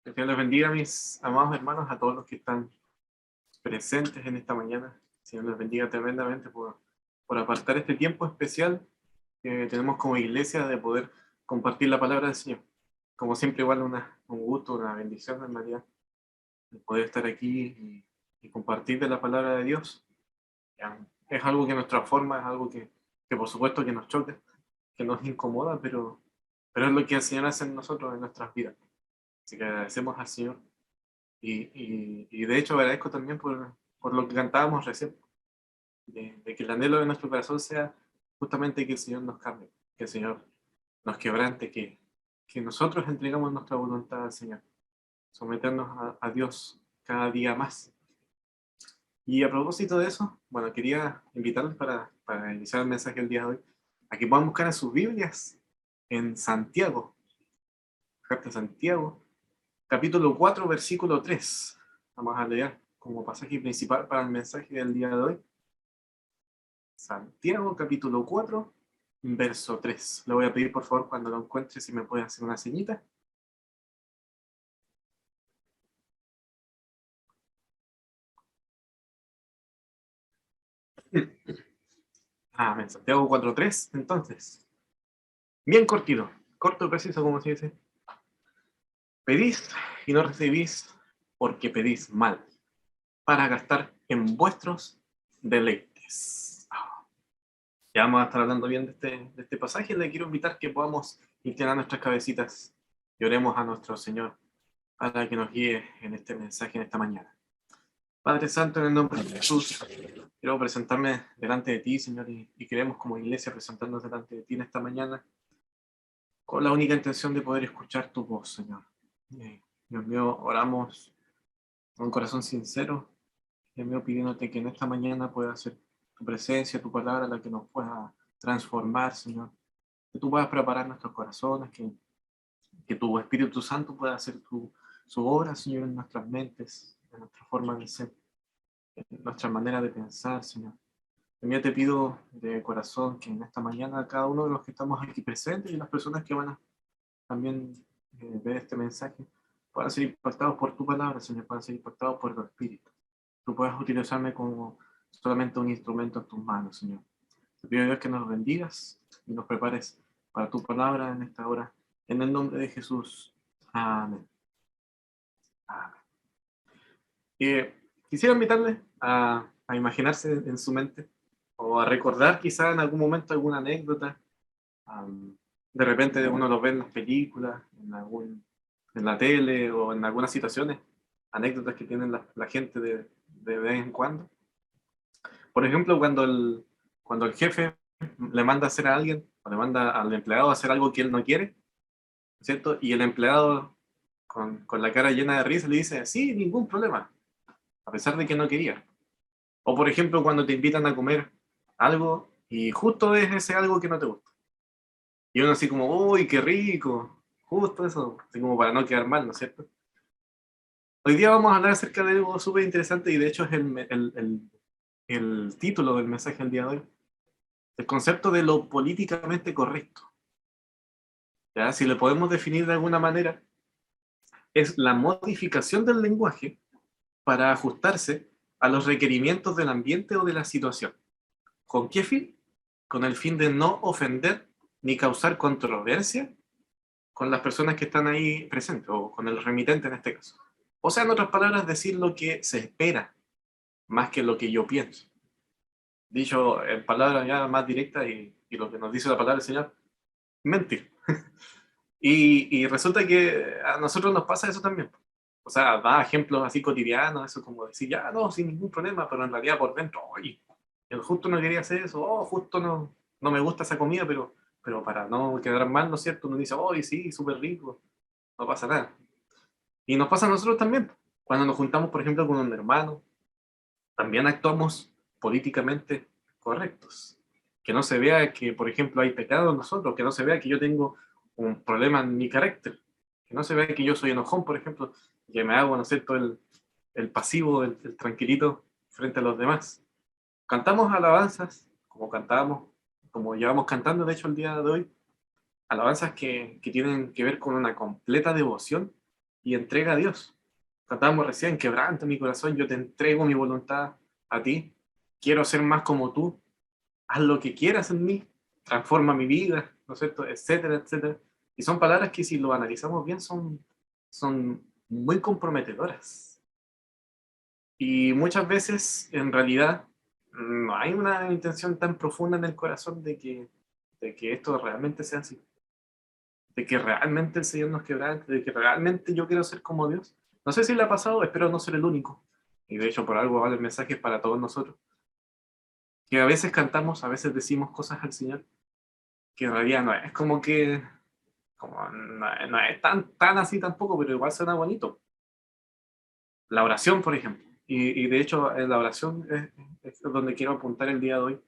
Que Dios les bendiga, mis amados hermanos, a todos los que están presentes en esta mañana. Señor les bendiga tremendamente por apartar este tiempo especial que tenemos como iglesia de poder compartir la palabra del Señor. Como siempre, igual un gusto, una bendición en realidad, de poder estar aquí y compartir de la palabra de Dios. Ya, es algo que nos transforma, es algo que por supuesto que nos choca, que nos incomoda, pero es lo que el Señor hace en nosotros, en nuestras vidas. Así que agradecemos al Señor. Y de hecho agradezco también por lo que cantábamos recién, de que el anhelo de nuestro corazón sea justamente que el Señor nos cambie, que el Señor nos quebrante, que nosotros entregamos nuestra voluntad al Señor, someternos a Dios cada día más. Y a propósito de eso, bueno, quería invitarles para iniciar el mensaje del día de hoy, a que puedan buscar en sus Biblias, en Santiago, carta de Santiago, capítulo 4 versículo 3. Vamos a leer como pasaje principal para el mensaje del día de hoy. Santiago, capítulo 4 verso 3. Le voy a pedir, por favor, cuando lo encuentre, si me puede hacer una ceñita. Amén. Santiago 4:3, entonces. Bien cortito, corto y preciso, como se dice. Pedís y no recibís porque pedís mal, para gastar en vuestros deleites. Ya vamos a estar hablando bien de este pasaje. Le quiero invitar que podamos inclinar nuestras cabecitas y oremos a nuestro Señor para que nos guíe en este mensaje en esta mañana. Padre Santo, en el nombre de Jesús, quiero presentarme delante de ti, Señor, y queremos como iglesia presentarnos delante de ti en esta mañana con la única intención de poder escuchar tu voz, Señor. Dios mío, oramos con un corazón sincero, Dios mío, pidiéndote que en esta mañana pueda ser tu presencia, tu palabra, la que nos pueda transformar, Señor. Que tú puedas preparar nuestros corazones, que tu Espíritu Santo pueda hacer su obra, Señor, en nuestras mentes, en nuestra forma de ser, en nuestra manera de pensar, Señor. También te pido de corazón que en esta mañana cada uno de los que estamos aquí presentes y las personas que van a también ver este mensaje puedan ser impactados por tu palabra, Señor, puedan ser impactados por tu Espíritu. Tú puedas utilizarme como solamente un instrumento en tus manos, Señor. Te pido, Dios, que nos bendigas y nos prepares para tu palabra en esta hora. En el nombre de Jesús. Amén. Amén. Quisiera invitarle a imaginarse en su mente o a recordar quizá en algún momento alguna anécdota. De repente uno lo ve en las películas, en la tele o en algunas situaciones, anécdotas que tienen la gente de vez en cuando. Por ejemplo, cuando el jefe le manda a hacer a alguien o le manda al empleado a hacer algo que él no quiere, ¿cierto? Y el empleado con la cara llena de risa le dice, sí, ningún problema, a pesar de que no quería. O por ejemplo, cuando te invitan a comer algo y justo es ese algo que no te gusta. Y uno así como, uy, qué rico, justo eso, así como para no quedar mal, ¿no es cierto? Hoy día vamos a hablar acerca de algo súper interesante y de hecho es el título del mensaje del día de hoy, el concepto de lo políticamente correcto. ¿Ya? Si lo podemos definir de alguna manera, es la modificación del lenguaje para ajustarse a los requerimientos del ambiente o de la situación. ¿Con qué fin? Con el fin de no ofender ni causar controversia con las personas que están ahí presentes, o con el remitente en este caso. O sea, en otras palabras, decir lo que se espera, más que lo que yo pienso. Dicho en palabras ya más directas y lo que nos dice la palabra del Señor, mentir. Y resulta que a nosotros nos pasa eso también. O sea, da ejemplos así cotidianos, eso como decir, ya no, sin ningún problema, pero en realidad por dentro, oye, el justo no quería hacer eso, oh, justo no me gusta esa comida, pero para no quedar mal, ¿no es cierto? Uno dice, oye, sí, súper rico, no pasa nada. Y nos pasa a nosotros también. Cuando nos juntamos, por ejemplo, con un hermano, también actuamos políticamente correctos. Que no se vea que, por ejemplo, hay pecado en nosotros, que no se vea que yo tengo un problema en mi carácter, que no se vea que yo soy enojón, por ejemplo, que me hago, ¿no es cierto?, el pasivo, el tranquilito frente a los demás. Cantamos alabanzas, como cantábamos, como llevamos cantando, de hecho, el día de hoy, alabanzas que tienen que ver con una completa devoción y entrega a Dios. Tratamos recién, quebranta mi corazón, yo te entrego mi voluntad a ti, quiero ser más como tú, haz lo que quieras en mí, transforma mi vida, ¿no es cierto?, etcétera, etcétera. Y son palabras que si lo analizamos bien son muy comprometedoras. Y muchas veces, en realidad, no hay una intención tan profunda en el corazón de que esto realmente sea así, de que realmente el Señor nos quebrante, de que realmente yo quiero ser como Dios. No sé si le ha pasado, espero no ser el único. Y de hecho, por algo vale el mensaje para todos nosotros. Que a veces cantamos, a veces decimos cosas al Señor, que en realidad no es como que, no es tan así tampoco, pero igual suena bonito. La oración, por ejemplo. Y de hecho, en la oración es donde quiero apuntar el día de hoy,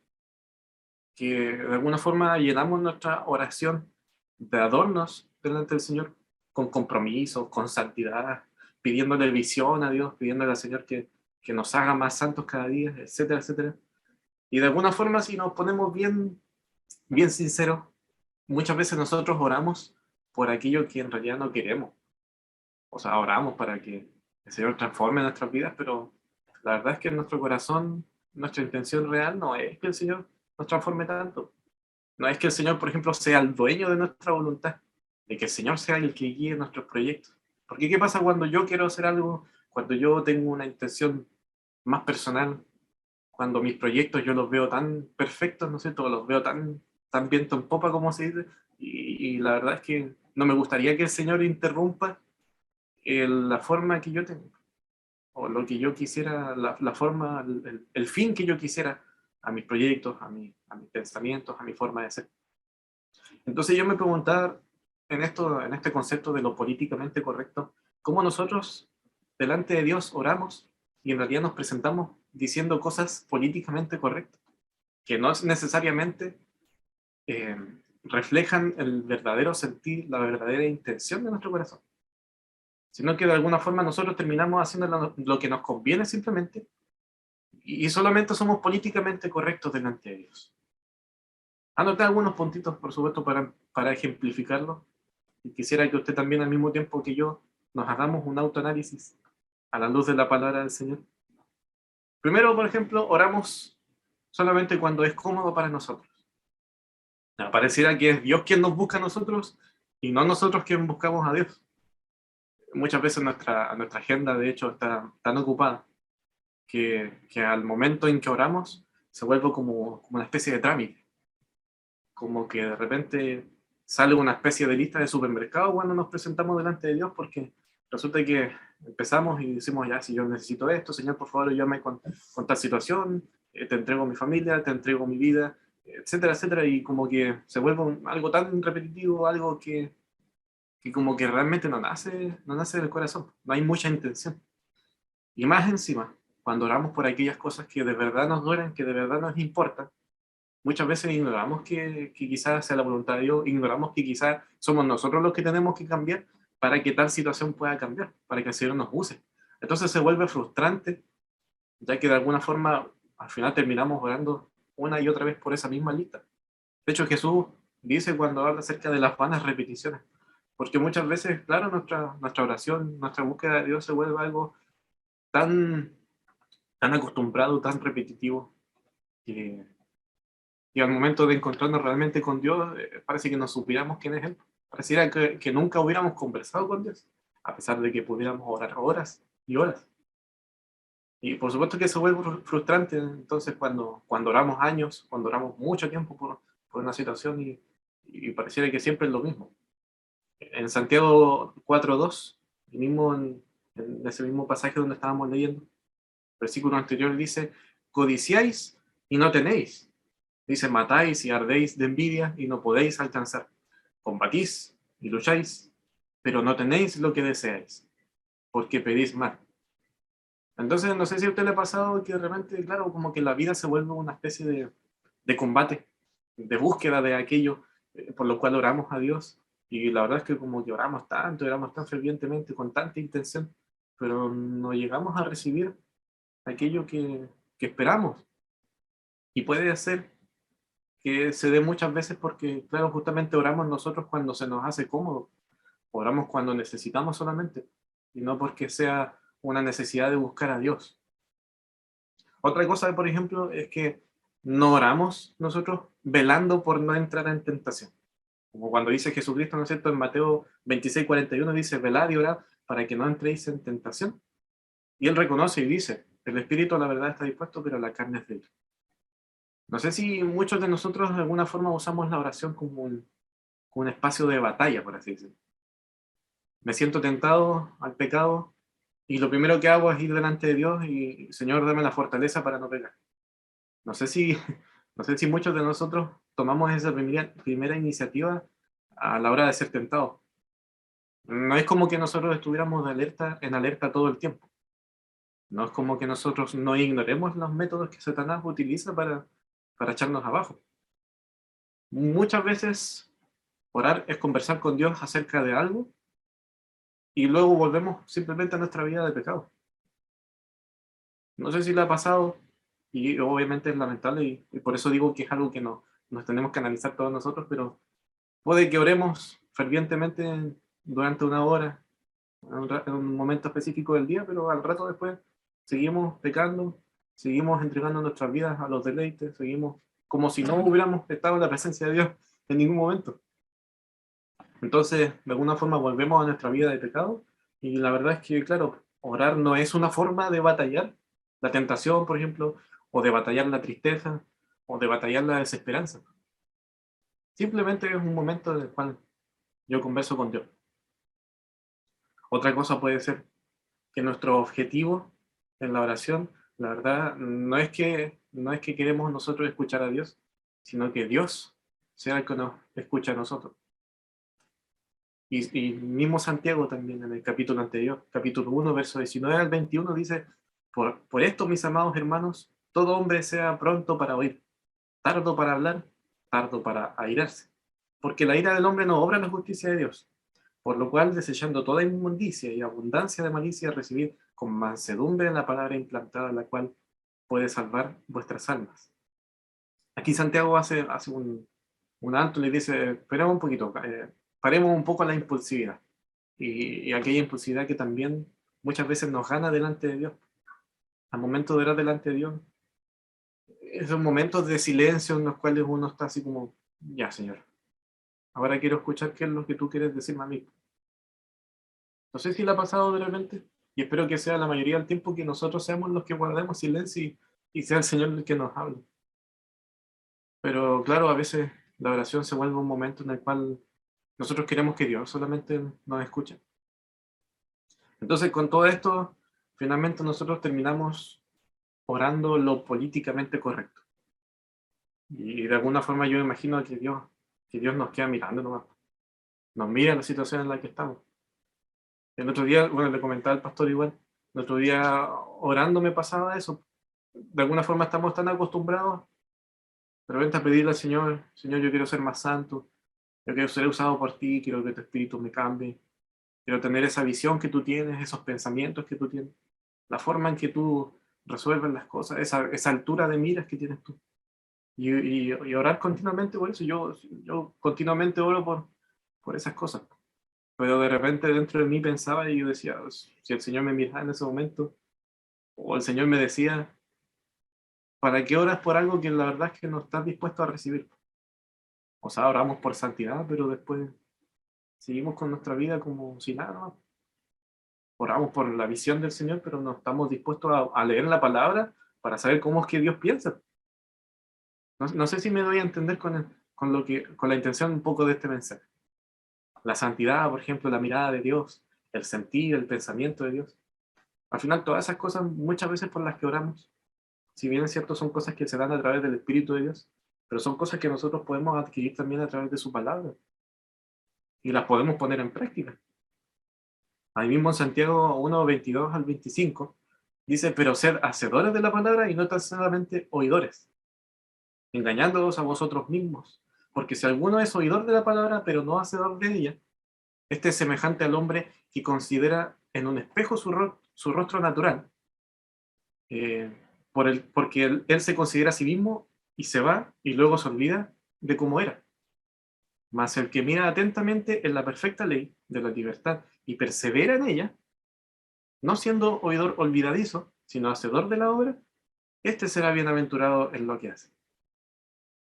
que de alguna forma llenamos nuestra oración de adornos delante del Señor, con compromiso, con santidad, pidiéndole visión a Dios, pidiéndole al Señor que nos haga más santos cada día, etcétera, etcétera. Y de alguna forma, si nos ponemos bien sinceros, muchas veces nosotros oramos por aquello que en realidad no queremos. O sea, oramos para que el Señor transforme nuestras vidas, pero la verdad es que en nuestro corazón, nuestra intención real no es que el Señor nos transforme tanto. No es que el Señor, por ejemplo, sea el dueño de nuestra voluntad, de que el Señor sea el que guíe nuestros proyectos. Porque ¿qué pasa cuando yo quiero hacer algo, cuando yo tengo una intención más personal, cuando mis proyectos yo los veo tan perfectos, no sé, todos los veo tan viento en popa, como se dice, y la verdad es que no me gustaría que el Señor interrumpa la forma que yo tengo, o lo que yo quisiera, la forma, el fin que yo quisiera a mis proyectos, a mis pensamientos, a mi forma de ser. Entonces yo me preguntaba en este concepto de lo políticamente correcto, ¿cómo nosotros delante de Dios oramos y en realidad nos presentamos diciendo cosas políticamente correctas, que no necesariamente eh, reflejan el verdadero sentir, la verdadera intención de nuestro corazón, sino que de alguna forma nosotros terminamos haciendo lo que nos conviene simplemente y solamente somos políticamente correctos delante de Dios? Anoté algunos puntitos, por supuesto, para ejemplificarlo, y quisiera que usted también al mismo tiempo que yo nos hagamos un autoanálisis a la luz de la palabra del Señor. Primero, por ejemplo, oramos solamente cuando es cómodo para nosotros. Pareciera que es Dios quien nos busca a nosotros y no nosotros quien buscamos a Dios. Muchas veces nuestra agenda, de hecho, está tan ocupada que al momento en que oramos se vuelve como una especie de trámite, como que de repente sale una especie de lista de supermercado cuando nos presentamos delante de Dios, porque resulta que empezamos y decimos, ya, si yo necesito esto, Señor, por favor, ayúdame con tal situación, te entrego mi familia, te entrego mi vida, etcétera, etcétera, y como que se vuelve algo tan repetitivo, algo que como que realmente no nace del corazón, no hay mucha intención. Y más encima, cuando oramos por aquellas cosas que de verdad nos duelen, que de verdad nos importan, muchas veces ignoramos que quizás sea la voluntad de Dios, ignoramos que quizás somos nosotros los que tenemos que cambiar para que tal situación pueda cambiar, para que el Señor nos use. Entonces se vuelve frustrante, ya que de alguna forma al final terminamos orando una y otra vez por esa misma lista. De hecho, Jesús dice cuando habla acerca de las vanas repeticiones, porque muchas veces, claro, nuestra oración, nuestra búsqueda de Dios se vuelve algo tan, tan acostumbrado, tan repetitivo, que y al momento de encontrarnos realmente con Dios, parece que nos supiéramos quién es Él. Pareciera que nunca hubiéramos conversado con Dios, a pesar de que pudiéramos orar horas y horas. Y por supuesto que eso vuelve frustrante entonces cuando oramos años, cuando oramos mucho tiempo por una situación y pareciera que siempre es lo mismo. En Santiago 4:2, en ese mismo pasaje donde estábamos leyendo, versículo anterior dice, codiciáis y no tenéis. Dice, matáis y ardéis de envidia y no podéis alcanzar. Combatís y lucháis, pero no tenéis lo que deseáis, porque pedís mal. Entonces, no sé si a usted le ha pasado que de repente, claro, como que la vida se vuelve una especie de combate, de búsqueda de aquello por lo cual oramos a Dios. Y la verdad es que como que oramos tan fervientemente, con tanta intención, pero no llegamos a recibir aquello que esperamos. Y puede ser que se dé muchas veces porque, claro, justamente oramos nosotros cuando se nos hace cómodo, oramos cuando necesitamos solamente. y no porque sea una necesidad de buscar a Dios. Otra cosa, por ejemplo, es que no oramos nosotros velando por no entrar en tentación. Como cuando dice Jesucristo, ¿no es cierto? En Mateo 26:41 dice, velad y orad para que no entréis en tentación. Y él reconoce y dice, el espíritu a la verdad está dispuesto, pero la carne es débil. No sé si muchos de nosotros de alguna forma usamos la oración como un espacio de batalla, por así decirlo. Me siento tentado al pecado y lo primero que hago es ir delante de Dios y, Señor, dame la fortaleza para no pecar. No sé si, no sé si muchos de nosotros tomamos esa primera iniciativa a la hora de ser tentados. No es como que nosotros estuviéramos en alerta todo el tiempo. No es como que nosotros no ignoremos los métodos que Satanás utiliza para echarnos abajo. Muchas veces orar es conversar con Dios acerca de algo y luego volvemos simplemente a nuestra vida de pecado. No sé si le ha pasado y obviamente es lamentable y por eso digo que es algo que nos tenemos que analizar todos nosotros, pero puede que oremos fervientemente durante una hora, en un momento específico del día, pero al rato después seguimos pecando, seguimos entregando nuestras vidas a los deleites, seguimos como si no hubiéramos estado en la presencia de Dios en ningún momento. Entonces, de alguna forma volvemos a nuestra vida de pecado y la verdad es que, claro, orar no es una forma de batallar la tentación, por ejemplo, o de batallar la tristeza, o de batallar la desesperanza. Simplemente es un momento en el cual yo converso con Dios. Otra cosa puede ser que nuestro objetivo en la oración, la verdad, no es que queremos nosotros escuchar a Dios, sino que Dios sea el que nos escucha a nosotros. Y mismo Santiago también en el capítulo anterior, capítulo 1, verso 19 al 21, dice, por esto, mis amados hermanos, todo hombre sea pronto para oír, tardo para hablar, tardo para airarse. Porque la ira del hombre no obra la justicia de Dios. Por lo cual, desechando toda inmundicia y abundancia de malicia, recibid con mansedumbre la palabra implantada, la cual puede salvar vuestras almas. Aquí Santiago hace un alto y le dice, esperemos un poquito, paremos un poco la impulsividad. Y aquella impulsividad que también muchas veces nos gana delante de Dios. Al momento de orar delante de Dios, esos momentos de silencio en los cuales uno está así como, ya Señor, ahora quiero escuchar qué es lo que tú quieres decirme a mí. No sé si le ha pasado de repente, y espero que sea la mayoría del tiempo que nosotros seamos los que guardemos silencio y sea el Señor el que nos hable. Pero claro, a veces la oración se vuelve un momento en el cual nosotros queremos que Dios solamente nos escuche. Entonces, con todo esto, finalmente nosotros terminamos orando lo políticamente correcto. Y de alguna forma yo imagino que Dios nos queda mirando nomás. Nos mira la situación en la que estamos. El otro día, bueno, le comentaba al pastor igual, el otro día orando me pasaba eso. De alguna forma estamos tan acostumbrados de repente a pedirle al Señor, Señor, yo quiero ser más santo, yo quiero ser usado por ti, quiero que tu espíritu me cambie, quiero tener esa visión que tú tienes, esos pensamientos que tú tienes, la forma en que tú resuelves las cosas, esa altura de miras que tienes tú. Y orar continuamente por eso. Yo continuamente oro por esas cosas. Pero de repente dentro de mí pensaba y yo decía, si el Señor me mirara en ese momento, o el Señor me decía, ¿para qué oras por algo que la verdad es que no estás dispuesto a recibir? O sea, oramos por santidad, pero después seguimos con nuestra vida como si nada, ¿no? Oramos por la visión del Señor, pero no estamos dispuestos a leer la palabra para saber cómo es que Dios piensa. No sé si me doy a entender con la intención un poco de este mensaje. La santidad, por ejemplo, la mirada de Dios, el sentir, el pensamiento de Dios. Al final, todas esas cosas, muchas veces por las que oramos, si bien es cierto, son cosas que se dan a través del Espíritu de Dios, pero son cosas que nosotros podemos adquirir también a través de su palabra y las podemos poner en práctica. Ahí mismo en Santiago 1, 22 al 25, dice, pero sed hacedores de la palabra y no tan solamente oidores, engañándoos a vosotros mismos. Porque si alguno es oidor de la palabra, pero no hacedor de ella, este es semejante al hombre que considera en un espejo su rostro natural, eh, porque él se considera a sí mismo y se va y luego se olvida de cómo era. Mas el que mira atentamente en la perfecta ley de la libertad y persevera en ella, no siendo oidor olvidadizo, sino hacedor de la obra, este será bienaventurado en lo que hace.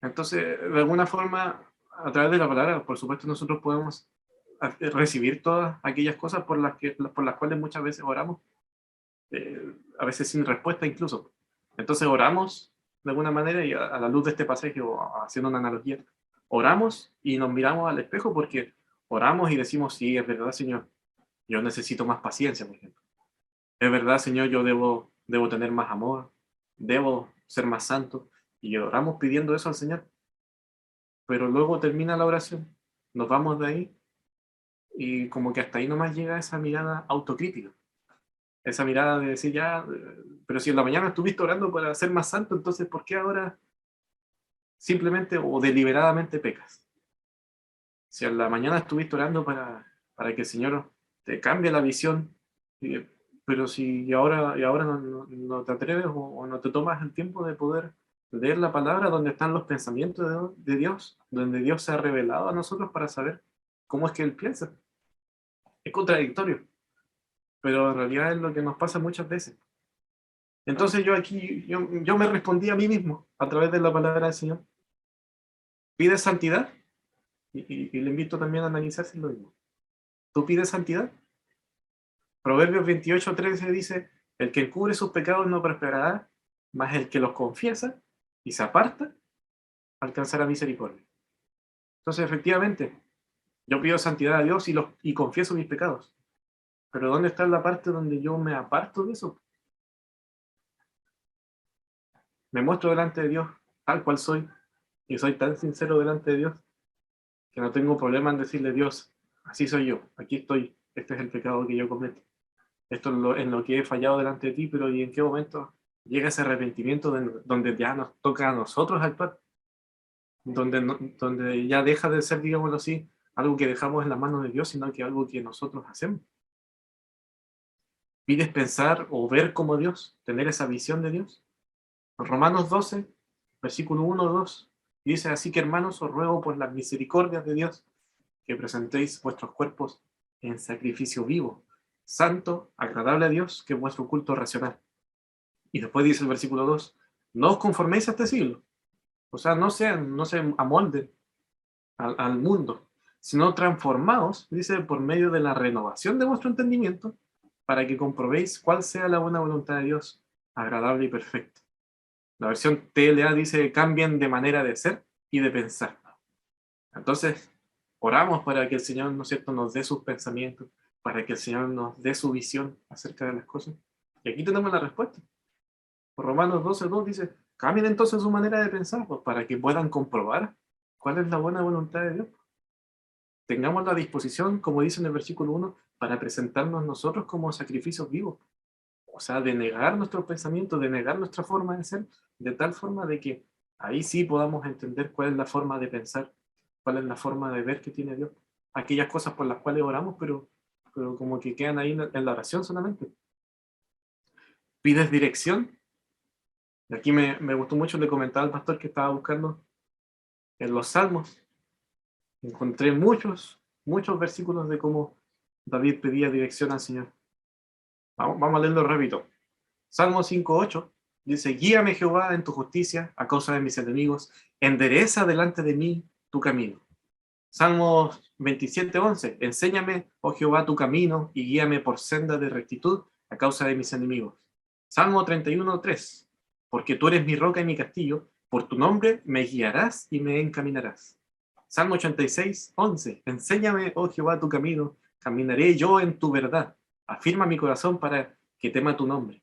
Entonces, de alguna forma, a través de la palabra, por supuesto, nosotros podemos recibir todas aquellas cosas por las cuales muchas veces oramos, a veces sin respuesta incluso. Entonces oramos de alguna manera y a la luz de este pasaje, o haciendo una analogía, oramos y nos miramos al espejo porque oramos y decimos, sí, es verdad, Señor, yo necesito más paciencia, por ejemplo. Es verdad, Señor, yo debo tener más amor, debo ser más santo. Y oramos pidiendo eso al Señor. Pero luego termina la oración, nos vamos de ahí y como que hasta ahí nomás llega esa mirada autocrítica. Esa mirada de decir, ya, pero si en la mañana estuviste orando para ser más santo, entonces ¿por qué ahora simplemente o deliberadamente pecas? Si en la mañana estuviste orando para que el Señor te cambie la visión, y- pero si y ahora no te atreves o no te tomas el tiempo de poder leer la palabra donde están los pensamientos de Dios, donde Dios se ha revelado a nosotros para saber cómo es que Él piensa. Es contradictorio, pero en realidad es lo que nos pasa muchas veces. Entonces yo me respondí a mí mismo a través de la palabra del Señor. ¿Pides santidad? Y le invito también a analizarse lo mismo. ¿Tú pides santidad? Proverbios 28:13 dice, el que encubre sus pecados no prosperará, mas el que los confiesa y se aparta alcanzará misericordia. Entonces, efectivamente, yo pido santidad a Dios y confieso mis pecados. Pero ¿dónde está la parte donde yo me aparto de eso? Me muestro delante de Dios tal cual soy y soy tan sincero delante de Dios que no tengo problema en decirle, Dios, así soy yo, aquí estoy, este es el pecado que yo cometo. Esto es en lo que he fallado delante de ti, pero ¿y en qué momento llega ese arrepentimiento donde ya nos toca a nosotros actuar? Donde ya deja de ser, digámoslo así, algo que dejamos en las manos de Dios, sino que algo que nosotros hacemos. ¿Pides pensar o ver como Dios, tener esa visión de Dios? Romanos 12, versículo 1, 2, dice, así que hermanos, os ruego por las misericordias de Dios, que presentéis vuestros cuerpos en sacrificio vivo, santo, agradable a Dios, que es vuestro culto racional. Y después dice el versículo 2, no os conforméis a este siglo, o sea, no se amolden al mundo, sino transformaos, dice, por medio de la renovación de vuestro entendimiento, para que comprobéis cuál sea la buena voluntad de Dios, agradable y perfecta. La versión TLA dice, cambien de manera de ser y de pensar. Entonces, oramos para que el Señor, ¿no es cierto?, nos dé sus pensamientos, para que el Señor nos dé su visión acerca de las cosas. Y aquí tenemos la respuesta. Romanos 12:2 dice, cambien entonces su manera de pensar, pues, para que puedan comprobar cuál es la buena voluntad de Dios. Tengamos la disposición, como dice en el versículo 1, para presentarnos nosotros como sacrificios vivos. O sea, de negar nuestros pensamientos, de negar nuestra forma de ser, de tal forma de que ahí sí podamos entender cuál es la forma de pensar, cuál es la forma de ver que tiene Dios. Aquellas cosas por las cuales oramos, pero como que quedan ahí en la oración solamente. ¿Pides dirección? Y aquí me gustó mucho, le comentaba al pastor que estaba buscando en los Salmos. Encontré muchos versículos de cómo David pedía dirección al Señor. Vamos a leerlo rápido. Salmo 5:8 dice, guíame Jehová en tu justicia a causa de mis enemigos, endereza delante de mí tu camino. Salmo 27:11, enséñame, oh Jehová, tu camino y guíame por senda de rectitud a causa de mis enemigos. Salmo 31:3, porque tú eres mi roca y mi castillo, por tu nombre me guiarás y me encaminarás. Salmo 86:11, enséñame, oh Jehová, tu camino, caminaré yo en tu verdad, afirma mi corazón para que tema tu nombre.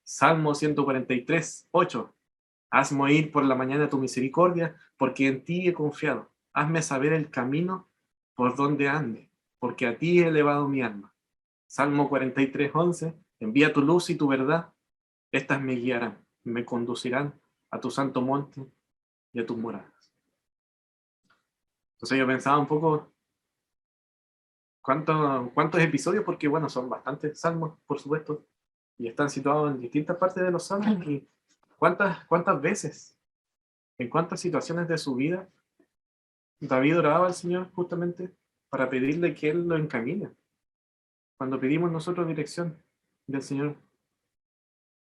Salmo 143:8, hazme oír por la mañana tu misericordia, porque en ti he confiado. Hazme saber el camino por donde ande, porque a ti he elevado mi alma. Salmo 43:11, envía tu luz y tu verdad, estas me guiarán, me conducirán a tu santo monte y a tus moradas. Entonces yo pensaba un poco cuántos episodios, porque bueno, son bastantes salmos, por supuesto, y están situados en distintas partes de los salmos, y cuántas veces, en cuántas situaciones de su vida David oraba al Señor justamente para pedirle que Él lo encamine. Cuando pedimos nosotros dirección, del Señor?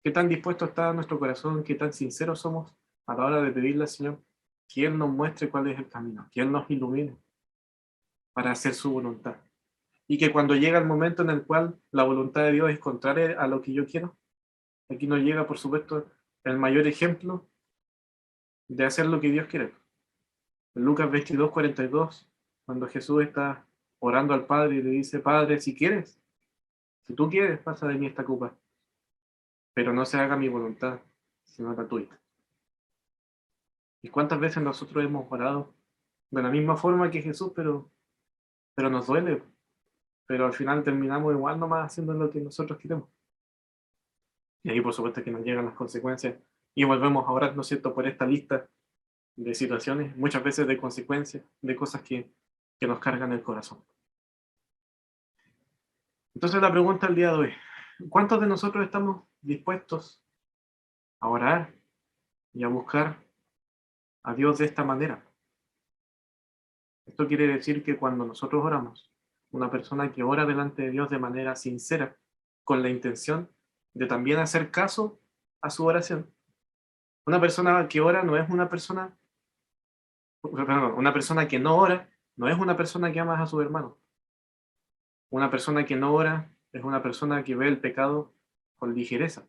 ¿Qué tan dispuesto está nuestro corazón? ¿Qué tan sinceros somos a la hora de pedirle al Señor que Él nos muestre cuál es el camino, que Él nos ilumine para hacer su voluntad? Y que cuando llega el momento en el cual la voluntad de Dios es contraria a lo que yo quiero, aquí nos llega, por supuesto, el mayor ejemplo de hacer lo que Dios quiere. En Lucas 22:42, cuando Jesús está orando al Padre y le dice: Padre, si quieres, si tú quieres, pasa de mí esta copa, pero no se haga mi voluntad, sino la tuya. ¿Y cuántas veces nosotros hemos orado de la misma forma que Jesús, pero nos duele? Pero al final terminamos igual nomás haciendo lo que nosotros queremos. Y ahí por supuesto que nos llegan las consecuencias y volvemos a orar, ¿no es cierto?, por esta lista de situaciones, muchas veces de consecuencias, de cosas que nos cargan el corazón. Entonces la pregunta del día de hoy: ¿cuántos de nosotros estamos dispuestos a orar y a buscar a Dios de esta manera? Esto quiere decir que cuando nosotros oramos, una persona que ora delante de Dios de manera sincera, con la intención de también hacer caso a su oración. Una persona que ora no es una persona, perdón, una persona que no ora no es una persona que ama a su hermano. Una persona que no ora es una persona que ve el pecado con ligereza.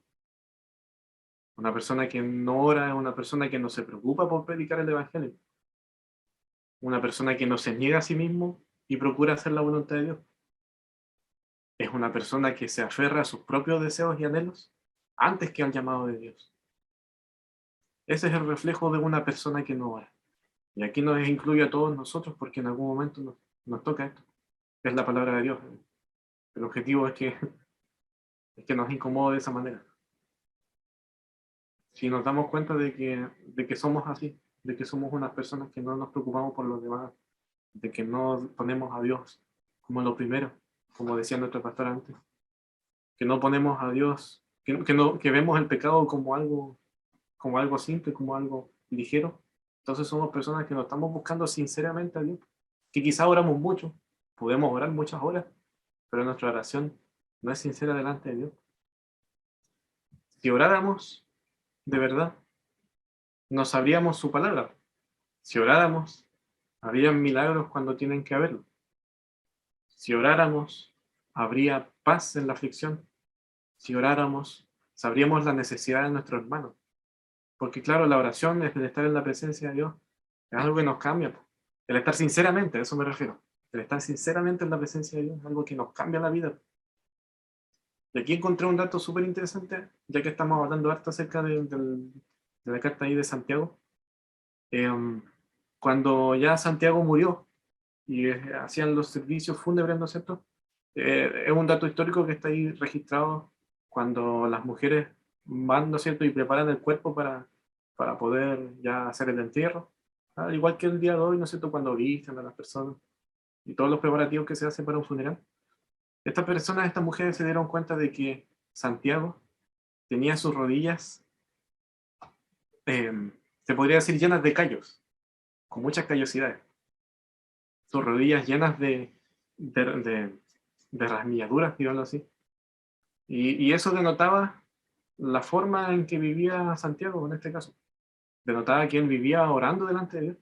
Una persona que no ora es una persona que no se preocupa por predicar el Evangelio. Una persona que no se niega a sí mismo y procura hacer la voluntad de Dios. Es una persona que se aferra a sus propios deseos y anhelos antes que al llamado de Dios. Ese es el reflejo de una persona que no ora. Y aquí nos incluye a todos nosotros porque en algún momento nos toca esto. Es la palabra de Dios. El objetivo es que nos incomode de esa manera. Si nos damos cuenta de que somos así, de que somos unas personas que no nos preocupamos por los demás, de que no ponemos a Dios como lo primero, como decía nuestro pastor antes, que no ponemos a Dios, que vemos el pecado como algo simple, como algo ligero, entonces somos personas que no estamos buscando sinceramente a Dios, que quizá oramos mucho, podemos orar muchas horas, pero nuestra oración no es sincera delante de Dios. Si oráramos de verdad, no sabríamos su palabra. Si oráramos, habría milagros cuando tienen que haberlo. Si oráramos, habría paz en la aflicción. Si oráramos, sabríamos la necesidad de nuestro hermano. Porque claro, la oración es el estar en la presencia de Dios. Es algo que nos cambia. El estar sinceramente, a eso me refiero. El estar sinceramente en la presencia de Dios es algo que nos cambia la vida. Y aquí encontré un dato súper interesante, ya que estamos hablando harto acerca de la carta ahí de Santiago. Cuando ya Santiago murió y hacían los servicios fúnebres, ¿no es cierto? Es un dato histórico que está ahí registrado cuando las mujeres van, ¿no es cierto?, y preparan el cuerpo para poder ya hacer el entierro. Al igual que el día de hoy, ¿no es cierto?, cuando visten a las personas y todos los preparativos que se hacen para un funeral. Estas mujeres se dieron cuenta de que Santiago tenía sus rodillas, se podría decir, llenas de callos, con muchas callosidades. Sus rodillas llenas de rasmilladuras, digámoslo así. Y eso denotaba la forma en que vivía Santiago en este caso. Denotaba que él vivía orando delante de Dios.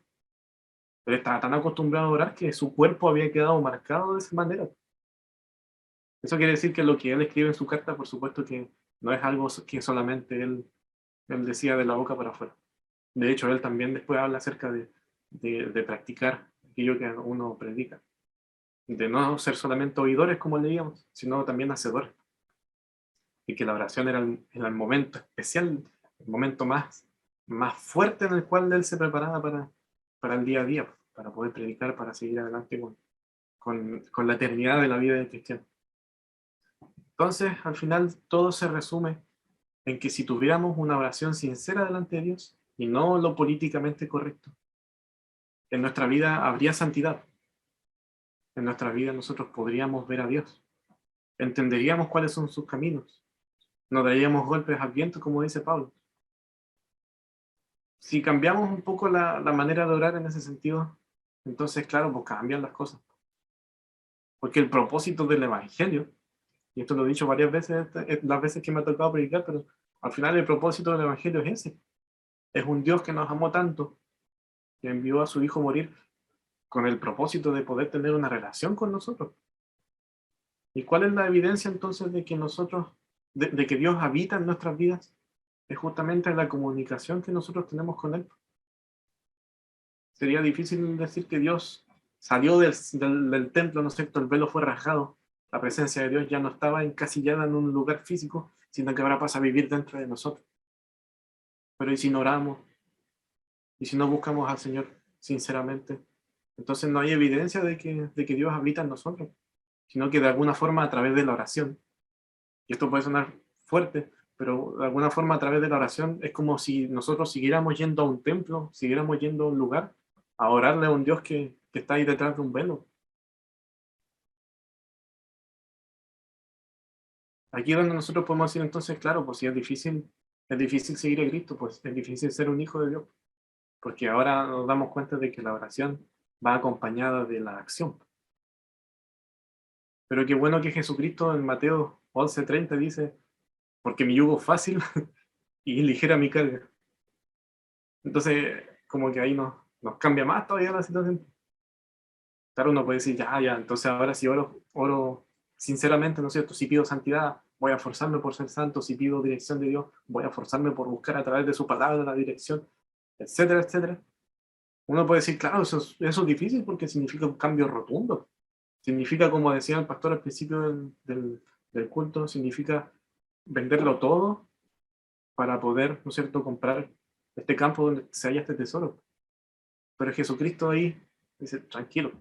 Él estaba tan acostumbrado a orar que su cuerpo había quedado marcado de esa manera. Eso quiere decir que lo que él escribe en su carta, por supuesto que no es algo que solamente él decía de la boca para afuera. De hecho, él también después habla acerca de practicar aquello que uno predica. De no ser solamente oidores, como leíamos, sino también hacedores. Y que la oración era el momento especial, el momento más fuerte en el cual él se preparaba para el día a día, para poder predicar, para seguir adelante con la eternidad de la vida del cristiano. Entonces, al final, todo se resume en que si tuviéramos una oración sincera delante de Dios y no lo políticamente correcto, en nuestra vida habría santidad. En nuestra vida nosotros podríamos ver a Dios, entenderíamos cuáles son sus caminos, no daríamos golpes al viento, como dice Pablo. Si cambiamos un poco la manera de orar en ese sentido, entonces, claro, pues cambian las cosas. Porque el propósito del Evangelio Y esto lo he dicho varias veces, las veces que me ha tocado predicar, pero al final el propósito del Evangelio es ese. Es un Dios que nos amó tanto, que envió a su Hijo a morir con el propósito de poder tener una relación con nosotros. ¿Y cuál es la evidencia entonces de que nosotros, de que Dios habita en nuestras vidas? Es justamente la comunicación que nosotros tenemos con Él. Sería difícil decir que Dios salió del templo, ¿no es cierto? El velo fue rasgado. La presencia de Dios ya no estaba encasillada en un lugar físico, sino que ahora pasa a vivir dentro de nosotros. Pero ¿y si no oramos? ¿Y si no buscamos al Señor sinceramente? Entonces no hay evidencia de que Dios habita en nosotros, sino que de alguna forma a través de la oración. Y esto puede sonar fuerte, pero de alguna forma a través de la oración es como si nosotros siguiéramos yendo a un templo, siguiéramos yendo a un lugar, a orarle a un Dios que está ahí detrás de un velo. Aquí es donde nosotros podemos decir entonces, claro, pues si es difícil seguir a Cristo, pues es difícil ser un hijo de Dios, porque ahora nos damos cuenta de que la oración va acompañada de la acción. Pero qué bueno que Jesucristo en Mateo 11:30 dice, porque mi yugo es fácil y ligera mi carga. Entonces, como que ahí nos cambia más todavía la situación. Claro, uno puede decir, ya, ya, entonces ahora si oro sinceramente, ¿no es cierto? Si pido santidad, voy a forzarme por ser santo. Si pido dirección de Dios, voy a forzarme por buscar a través de su palabra la dirección, etcétera, etcétera. Uno puede decir, claro, eso es difícil porque significa un cambio rotundo. Significa, como decía el pastor al principio del culto, significa venderlo todo para poder, ¿no es cierto?, comprar este campo donde se halla este tesoro. Pero Jesucristo ahí dice, tranquilo,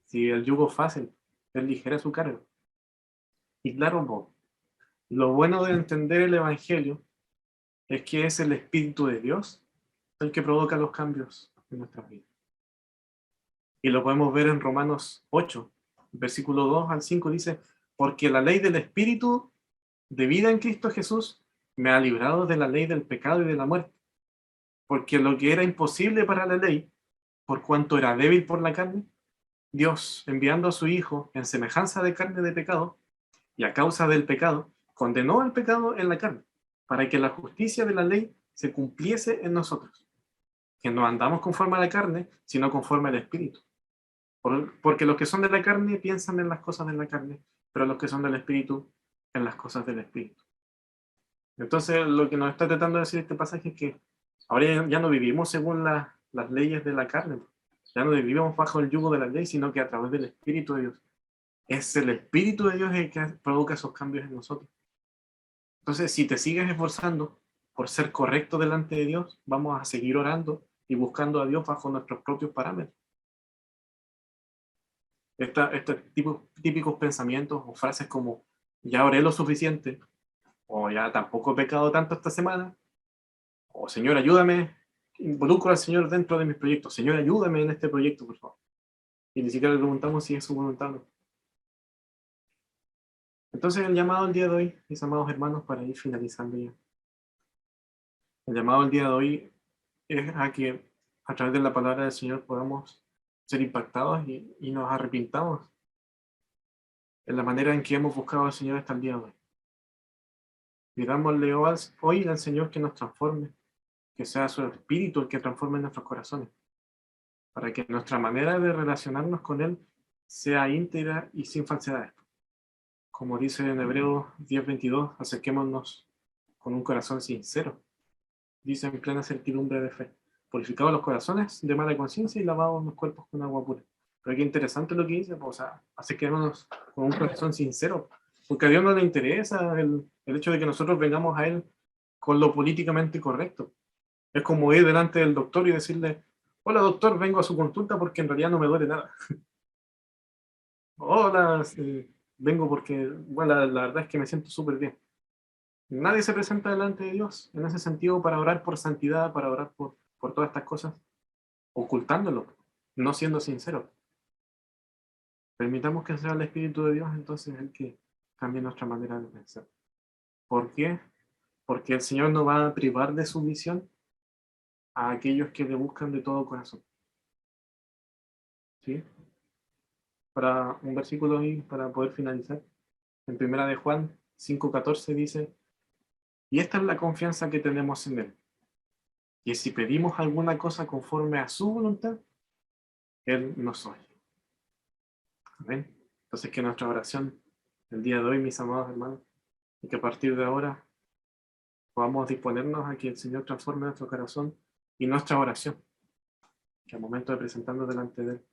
si el yugo es fácil, Él ligera su carga. Y claro, lo bueno de entender el Evangelio es que es el Espíritu de Dios el que provoca los cambios en nuestras vidas. Y lo podemos ver en Romanos 8, versículo 2 al 5 dice, porque la ley del Espíritu de vida en Cristo Jesús me ha librado de la ley del pecado y de la muerte. Porque lo que era imposible para la ley, por cuanto era débil por la carne, Dios, enviando a su Hijo en semejanza de carne de pecado, y a causa del pecado, condenó al pecado en la carne, para que la justicia de la ley se cumpliese en nosotros, que no andamos conforme a la carne, sino conforme al Espíritu. Porque los que son de la carne piensan en las cosas de la carne, pero los que son del Espíritu, en las cosas del Espíritu. Entonces, lo que nos está tratando de decir este pasaje es que ahora ya no vivimos según las leyes de la carne, ya no vivimos bajo el yugo de la ley, sino que a través del Espíritu de Dios. Es el Espíritu de Dios el que provoca esos cambios en nosotros. Entonces, si te sigues esforzando por ser correcto delante de Dios, vamos a seguir orando y buscando a Dios bajo nuestros propios parámetros. Estos típicos pensamientos o frases como ya oré lo suficiente, o ya tampoco he pecado tanto esta semana, o Señor, ayúdame, involucro al Señor dentro de mis proyectos, Señor, ayúdame en este proyecto, por favor. Y ni siquiera le preguntamos si es su voluntad o no. Entonces, el llamado el día de hoy, mis amados hermanos, para ir finalizando ya. El llamado el día de hoy es a que a través de la palabra del Señor podamos ser impactados y nos arrepintamos en la manera en que hemos buscado al Señor hasta el día de hoy. Pidámosle hoy al Señor que nos transforme, que sea su Espíritu el que transforme nuestros corazones, para que nuestra manera de relacionarnos con Él sea íntegra y sin falsedades. Como dice en Hebreos 10:22, acerquémonos con un corazón sincero, dice en plena certidumbre de fe, purificados los corazones de mala conciencia y lavados los cuerpos con agua pura. Pero qué interesante lo que dice, pues, o sea, acerquémonos con un corazón sincero, porque a Dios no le interesa el hecho de que nosotros vengamos a Él con lo políticamente correcto. Es como ir delante del doctor y decirle, hola doctor, vengo a su consulta porque en realidad no me duele nada. Hola, vengo porque, bueno, la verdad es que me siento súper bien. Nadie se presenta delante de Dios en ese sentido para orar por santidad, para orar por todas estas cosas, ocultándolo, no siendo sincero. Permitamos que sea el Espíritu de Dios entonces el que cambie nuestra manera de pensar. ¿Por qué? Porque el Señor no va a privar de su misión a aquellos que le buscan de todo corazón. ¿Sí? Para un versículo ahí, para poder finalizar. En primera de Juan 5:14 dice, y esta es la confianza que tenemos en Él, que si pedimos alguna cosa conforme a su voluntad, Él nos oye. Amén. Entonces que nuestra oración el día de hoy, mis amados hermanos, y que a partir de ahora podamos disponernos a que el Señor transforme nuestro corazón y nuestra oración, que al momento de presentarnos delante de Él,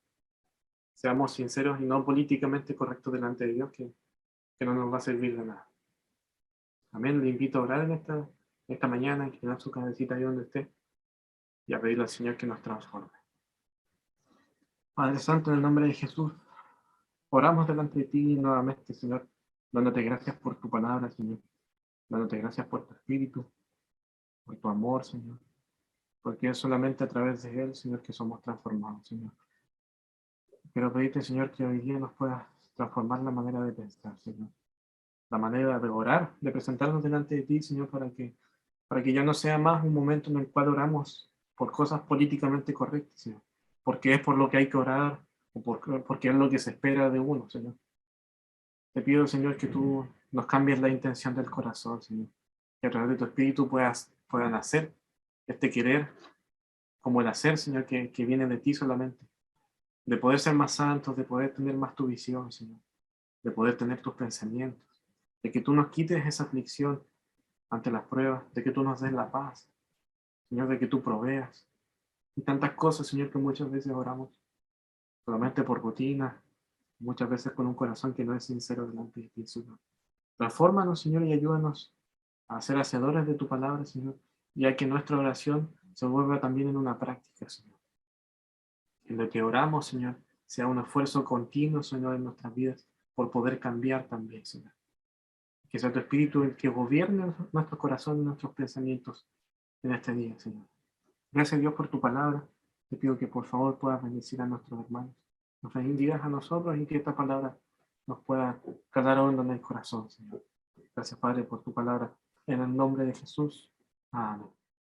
seamos sinceros y no políticamente correctos delante de Dios, que no nos va a servir de nada. Amén. Le invito a orar en esta mañana, que da su cabecita ahí donde esté, y a pedirle al Señor que nos transforme. Padre Santo, en el nombre de Jesús, oramos delante de ti nuevamente, Señor, dándote gracias por tu palabra, Señor, dándote gracias por tu espíritu, por tu amor, Señor, porque es solamente a través de Él, Señor, que somos transformados, Señor. Quiero pedirte, Señor, que hoy día nos puedas transformar la manera de pensar, Señor, la manera de orar, de presentarnos delante de ti, Señor, para que ya no sea más un momento en el cual oramos por cosas políticamente correctas, Señor, porque es por lo que hay que orar, o porque es lo que se espera de uno, Señor. Te pido, Señor, que tú nos cambies la intención del corazón, Señor, que a través de tu Espíritu puedan hacer este querer como el hacer, Señor, que viene de ti solamente, de poder ser más santos, de poder tener más tu visión, Señor, de poder tener tus pensamientos, de que tú nos quites esa aflicción ante las pruebas, de que tú nos des la paz, Señor, de que tú proveas, y tantas cosas, Señor, que muchas veces oramos solamente por rutina, muchas veces con un corazón que no es sincero delante de ti, Señor. Transfórmanos, Señor, y ayúdanos a ser hacedores de tu palabra, Señor, y a que nuestra oración se vuelva también en una práctica, Señor. En lo que oramos, Señor, sea un esfuerzo continuo, Señor, en nuestras vidas, por poder cambiar también, Señor. Que sea tu Espíritu el que gobierne nuestro corazón y nuestros pensamientos en este día, Señor. Gracias, Dios, por tu palabra. Te pido que por favor puedas bendecir a nuestros hermanos. Nos bendigas a nosotros y que esta palabra nos pueda calar hondo en el corazón, Señor. Gracias, Padre, por tu palabra. En el nombre de Jesús. Amén.